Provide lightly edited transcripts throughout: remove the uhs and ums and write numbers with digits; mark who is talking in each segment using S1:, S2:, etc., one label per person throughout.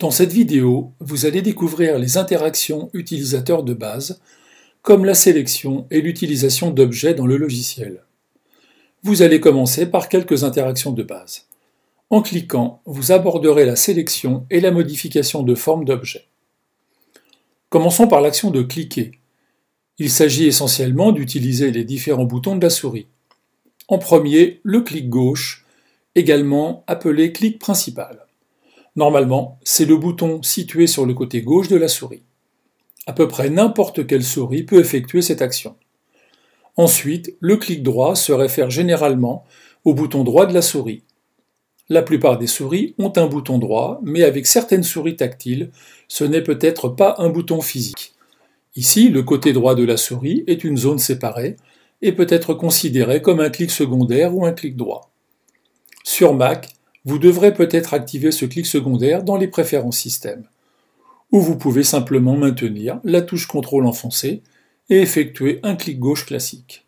S1: Dans cette vidéo, vous allez découvrir les interactions utilisateurs de base, comme la sélection et l'utilisation d'objets dans le logiciel. Vous allez commencer par quelques interactions de base. En cliquant, vous aborderez la sélection et la modification de forme d'objets. Commençons par l'action de cliquer. Il s'agit essentiellement d'utiliser les différents boutons de la souris. En premier, le clic gauche, également appelé clic principal. Normalement, c'est le bouton situé sur le côté gauche de la souris. À peu près n'importe quelle souris peut effectuer cette action. Ensuite, le clic droit se réfère généralement au bouton droit de la souris. La plupart des souris ont un bouton droit, mais avec certaines souris tactiles, ce n'est peut-être pas un bouton physique. Ici, le côté droit de la souris est une zone séparée et peut être considéré comme un clic secondaire ou un clic droit. Sur Mac, vous devrez peut-être activer ce clic secondaire dans les préférences système, ou vous pouvez simplement maintenir la touche CTRL enfoncée et effectuer un clic gauche classique.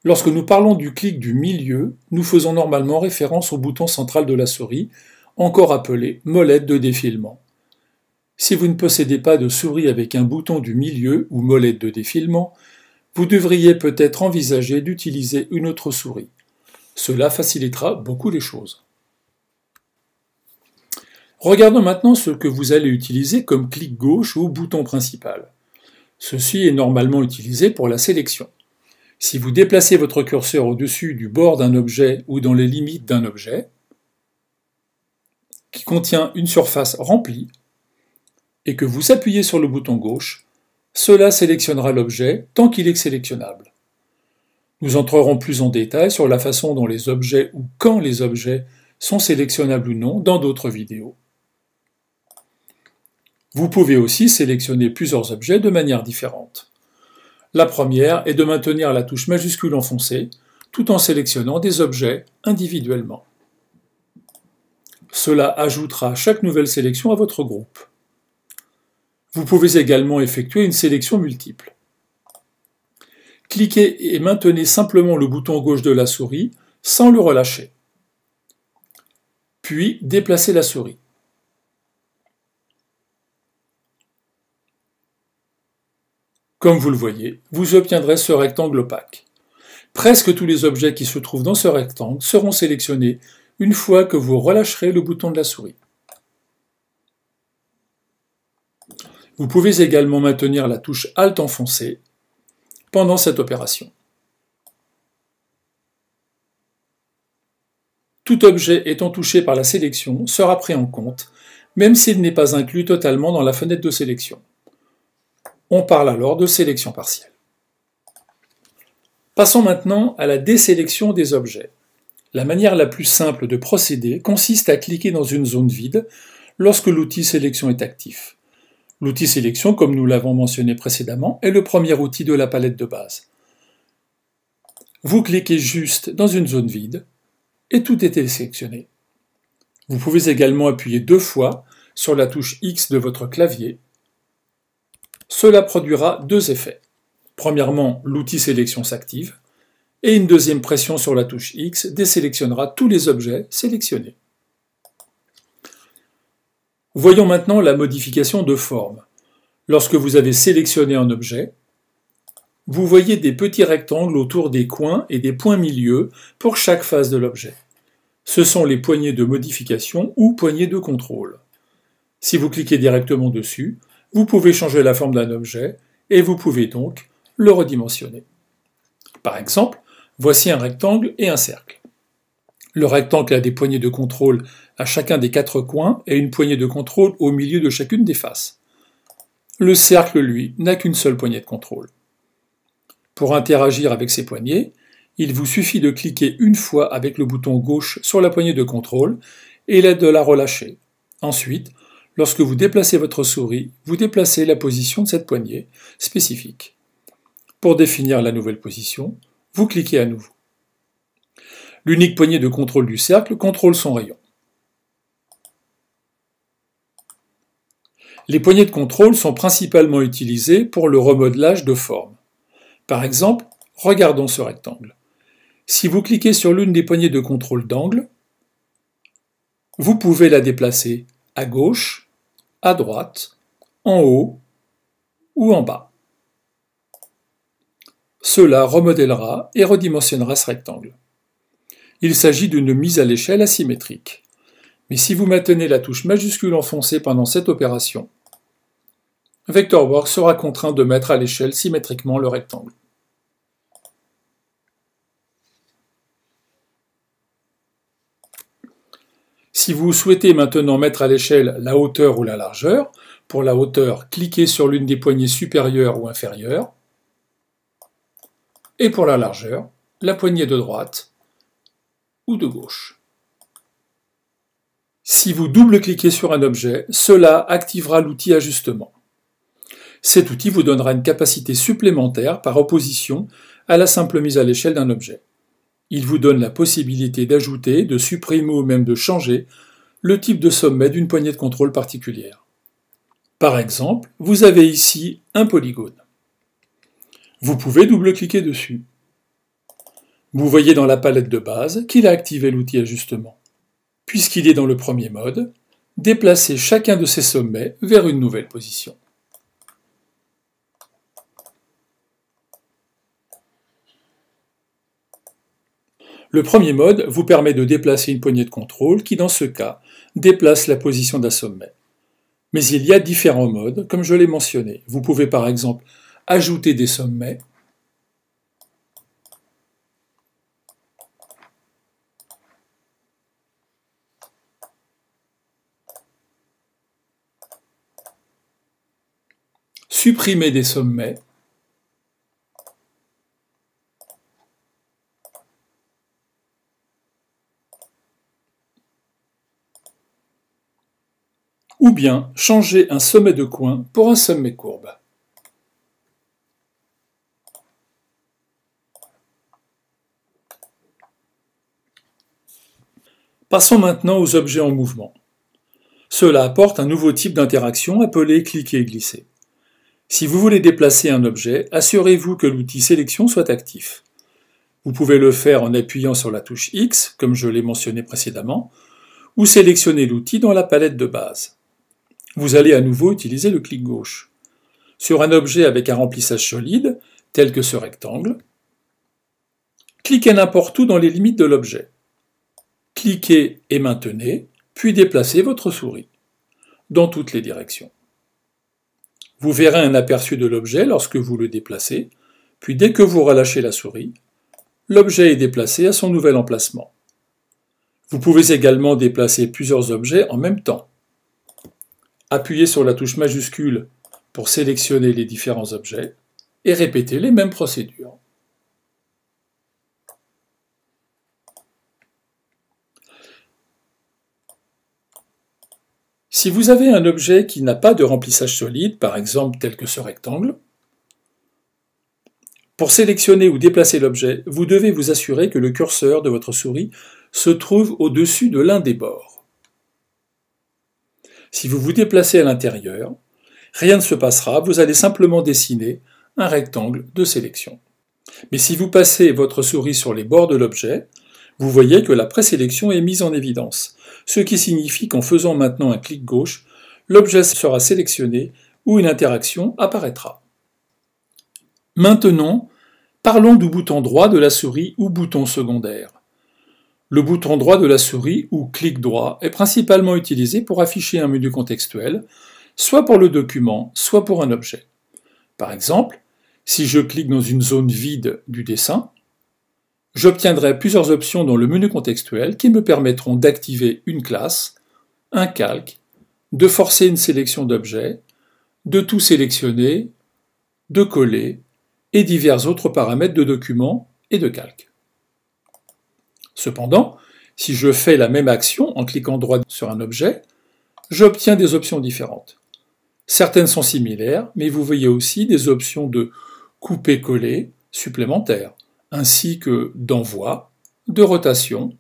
S1: Lorsque nous parlons du clic du milieu, nous faisons normalement référence au bouton central de la souris, encore appelé molette de défilement. Si vous ne possédez pas de souris avec un bouton du milieu ou molette de défilement, vous devriez peut-être envisager d'utiliser une autre souris. Cela facilitera beaucoup les choses. Regardons maintenant ce que vous allez utiliser comme clic gauche ou bouton principal. Ceci est normalement utilisé pour la sélection. Si vous déplacez votre curseur au-dessus du bord d'un objet ou dans les limites d'un objet qui contient une surface remplie et que vous appuyez sur le bouton gauche, cela sélectionnera l'objet tant qu'il est sélectionnable. Nous entrerons plus en détail sur la façon dont les objets ou quand les objets sont sélectionnables ou non dans d'autres vidéos. Vous pouvez aussi sélectionner plusieurs objets de manière différente. La première est de maintenir la touche majuscule enfoncée tout en sélectionnant des objets individuellement. Cela ajoutera chaque nouvelle sélection à votre groupe. Vous pouvez également effectuer une sélection multiple. Cliquez et maintenez simplement le bouton gauche de la souris sans le relâcher. Puis déplacez la souris. Comme vous le voyez, vous obtiendrez ce rectangle opaque. Presque tous les objets qui se trouvent dans ce rectangle seront sélectionnés une fois que vous relâcherez le bouton de la souris. Vous pouvez également maintenir la touche Alt enfoncée pendant cette opération. Tout objet étant touché par la sélection sera pris en compte, même s'il n'est pas inclus totalement dans la fenêtre de sélection. On parle alors de sélection partielle. Passons maintenant à la désélection des objets. La manière la plus simple de procéder consiste à cliquer dans une zone vide lorsque l'outil sélection est actif. L'outil sélection, comme nous l'avons mentionné précédemment, est le premier outil de la palette de base. Vous cliquez juste dans une zone vide et tout est sélectionné. Vous pouvez également appuyer 2 fois sur la touche X de votre clavier. Cela produira 2 effets. Premièrement, l'outil sélection s'active et une deuxième pression sur la touche X désélectionnera tous les objets sélectionnés. Voyons maintenant la modification de forme. Lorsque vous avez sélectionné un objet, vous voyez des petits rectangles autour des coins et des points milieux pour chaque face de l'objet. Ce sont les poignées de modification ou poignées de contrôle. Si vous cliquez directement dessus, vous pouvez changer la forme d'un objet et vous pouvez donc le redimensionner. Par exemple, voici un rectangle et un cercle. Le rectangle a des poignées de contrôle à chacun des 4 coins et une poignée de contrôle au milieu de chacune des faces. Le cercle, lui, n'a qu'une seule poignée de contrôle. Pour interagir avec ces poignées, il vous suffit de cliquer une fois avec le bouton gauche sur la poignée de contrôle et de la relâcher. Ensuite, lorsque vous déplacez votre souris, vous déplacez la position de cette poignée spécifique. Pour définir la nouvelle position, vous cliquez à nouveau. L'unique poignée de contrôle du cercle contrôle son rayon. Les poignées de contrôle sont principalement utilisées pour le remodelage de forme. Par exemple, regardons ce rectangle. Si vous cliquez sur l'une des poignées de contrôle d'angle, vous pouvez la déplacer à gauche, à droite, en haut ou en bas. Cela remodèlera et redimensionnera ce rectangle. Il s'agit d'une mise à l'échelle asymétrique. Mais si vous maintenez la touche majuscule enfoncée pendant cette opération, Vectorworks sera contraint de mettre à l'échelle symétriquement le rectangle. Si vous souhaitez maintenant mettre à l'échelle la hauteur ou la largeur, pour la hauteur, cliquez sur l'une des poignées supérieures ou inférieures, et pour la largeur, la poignée de droite ou de gauche. Si vous double-cliquez sur un objet, cela activera l'outil Ajustement. Cet outil vous donnera une capacité supplémentaire par opposition à la simple mise à l'échelle d'un objet. Il vous donne la possibilité d'ajouter, de supprimer ou même de changer le type de sommet d'une poignée de contrôle particulière. Par exemple, vous avez ici un polygone. Vous pouvez double-cliquer dessus. Vous voyez dans la palette de base qu'il a activé l'outil Ajustement. Puisqu'il est dans le premier mode, déplacez chacun de ces sommets vers une nouvelle position. Le premier mode vous permet de déplacer une poignée de contrôle qui, dans ce cas, déplace la position d'un sommet. Mais il y a différents modes, comme je l'ai mentionné. Vous pouvez par exemple ajouter des sommets, supprimer des sommets, ou bien changer un sommet de coin pour un sommet courbe. Passons maintenant aux objets en mouvement. Cela apporte un nouveau type d'interaction appelé cliquer et glisser. Si vous voulez déplacer un objet, assurez-vous que l'outil sélection soit actif. Vous pouvez le faire en appuyant sur la touche X, comme je l'ai mentionné précédemment, ou sélectionner l'outil dans la palette de base. Vous allez à nouveau utiliser le clic gauche. Sur un objet avec un remplissage solide, tel que ce rectangle, cliquez n'importe où dans les limites de l'objet. Cliquez et maintenez, puis déplacez votre souris, dans toutes les directions. Vous verrez un aperçu de l'objet lorsque vous le déplacez, puis dès que vous relâchez la souris, l'objet est déplacé à son nouvel emplacement. Vous pouvez également déplacer plusieurs objets en même temps. Appuyez sur la touche majuscule pour sélectionner les différents objets et répétez les mêmes procédures. Si vous avez un objet qui n'a pas de remplissage solide, par exemple tel que ce rectangle, pour sélectionner ou déplacer l'objet, vous devez vous assurer que le curseur de votre souris se trouve au-dessus de l'un des bords. Si vous vous déplacez à l'intérieur, rien ne se passera, vous allez simplement dessiner un rectangle de sélection. Mais si vous passez votre souris sur les bords de l'objet, vous voyez que la présélection est mise en évidence, ce qui signifie qu'en faisant maintenant un clic gauche, l'objet sera sélectionné ou une interaction apparaîtra. Maintenant, parlons du bouton droit de la souris ou bouton secondaire. Le bouton droit de la souris ou clic droit est principalement utilisé pour afficher un menu contextuel, soit pour le document, soit pour un objet. Par exemple, si je clique dans une zone vide du dessin, j'obtiendrai plusieurs options dans le menu contextuel qui me permettront d'activer une classe, un calque, de forcer une sélection d'objets, de tout sélectionner, de coller et divers autres paramètres de document et de calque. Cependant, si je fais la même action en cliquant droit sur un objet, j'obtiens des options différentes. Certaines sont similaires, mais vous voyez aussi des options de couper-coller supplémentaires, ainsi que d'envoi, de rotation,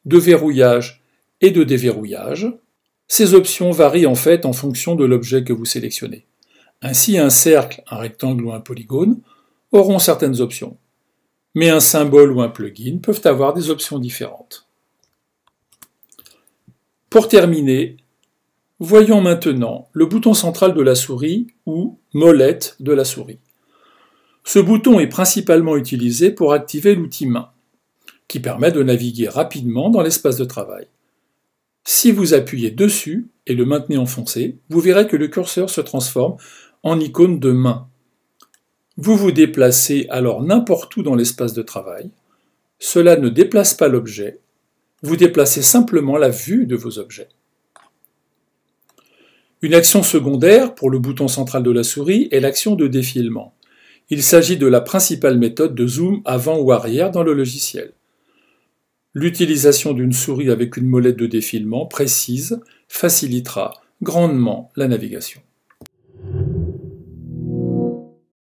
S1: de verrouillage et de déverrouillage. Ces options varient en fait en fonction de l'objet que vous sélectionnez. Ainsi, un cercle, un rectangle ou un polygone auront certaines options, mais un symbole ou un plugin peuvent avoir des options différentes. Pour terminer, Voyons maintenant le bouton central de la souris ou molette de la souris. Ce bouton est principalement utilisé pour activer l'outil main, qui permet de naviguer rapidement dans l'espace de travail. Si vous appuyez dessus et le maintenez enfoncé, vous verrez que le curseur se transforme en icône de main. Vous vous déplacez alors n'importe où dans l'espace de travail. Cela ne déplace pas l'objet, vous déplacez simplement la vue de vos objets. Une action secondaire pour le bouton central de la souris est l'action de défilement. Il s'agit de la principale méthode de zoom avant ou arrière dans le logiciel. L'utilisation d'une souris avec une molette de défilement précise facilitera grandement la navigation.